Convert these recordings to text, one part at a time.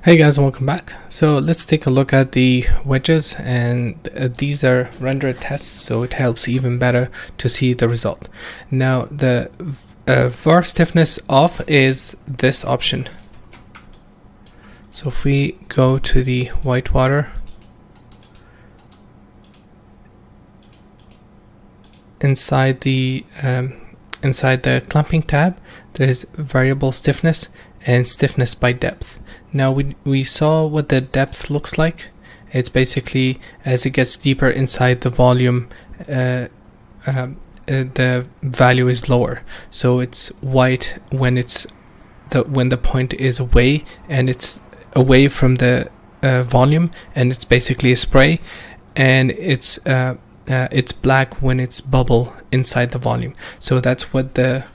Hey guys, welcome back. So let's take a look at the wedges, and these are rendered tests, so it helps even better to see the result. Now the var stiffness off is this option. So if we go to the whitewater, inside the clamping tab, there's variable stiffness and stiffness by depth. Now we saw what the depth looks like. It's basically as it gets deeper inside the volume, the value is lower. So it's white when the point is away, and it's away from the volume, and it's basically a spray, and it's black when it's bubble inside the volume. So that's what the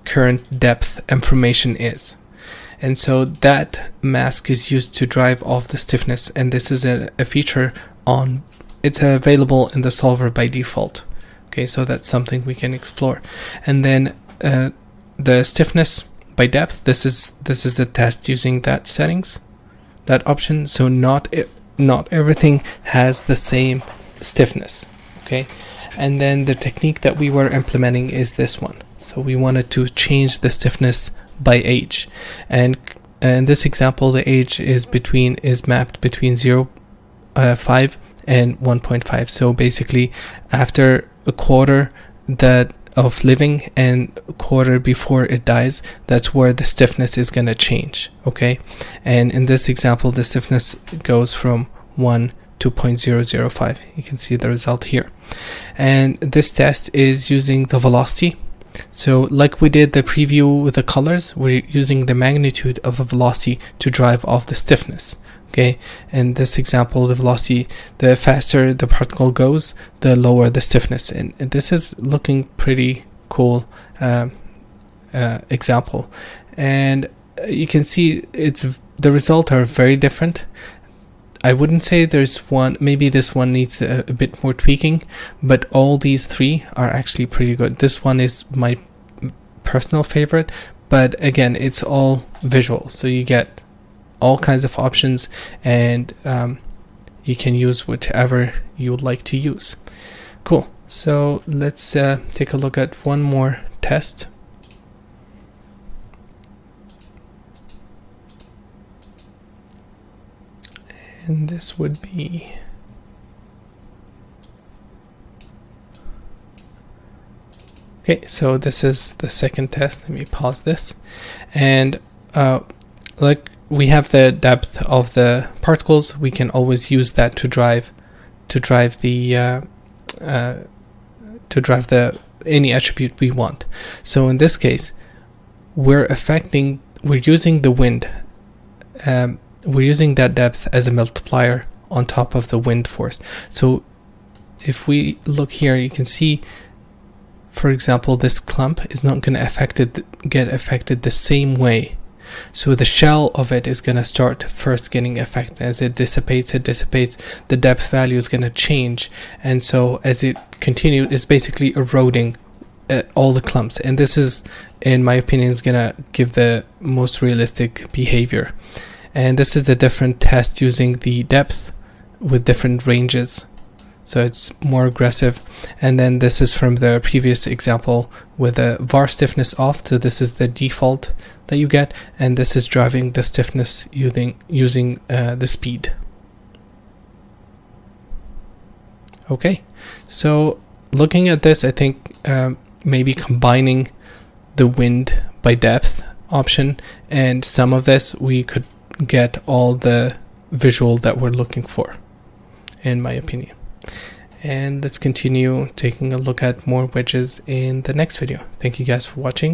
current depth information is. And so that mask is used to drive off the stiffness, and this is a feature it's available in the solver by default. Okay, so that's something we can explore. And then the stiffness by depth, this is the test using that option. So not everything has the same stiffness. Okay, and then the technique that we were implementing is this one. So we wanted to change the stiffness by age, and in this example the age is mapped between 0.5 and 1.5. so basically after a quarter of living and a quarter before it dies, that's where the stiffness is going to change. Okay, and in this example the stiffness goes from 1 to 0.005. you can see the result here, and this test is using the velocity. So like we did the preview with the colors, we're using the magnitude of the velocity to drive off the stiffness. Okay, in this example, the velocity, the faster the particle goes, the lower the stiffness, and this is looking pretty cool example. And you can see the results are very different. I wouldn't say there's one, maybe this one needs a bit more tweaking, but all these three are actually pretty good. This one is my personal favorite, but again, it's all visual, so you get all kinds of options, and you can use whichever you would like to use. Cool, so let's take a look at one more test. And this would be okay. So this is the second test. Let me pause this, and like we have the depth of the particles, we can always use that to drive any attribute we want. So in this case, we're using the wind. We're using that depth as a multiplier on top of the wind force. So if we look here, you can see, for example, this clump is not going to get affected the same way. So the shell of it is going to start first getting affected. As it dissipates, the depth value is going to change, and so as it continues, it's basically eroding all the clumps, and this is, in my opinion, is going to give the most realistic behavior. And this is a different test using the depth with different ranges, so it's more aggressive. And then this is from the previous example with a var stiffness off, so this is the default that you get, and this is driving the stiffness using the speed. Okay, so looking at this, I think maybe combining the wind by depth option and some of this, we could get all the visual that we're looking for, in my opinion. And let's continue taking a look at more wedges in the next video. Thank you guys for watching.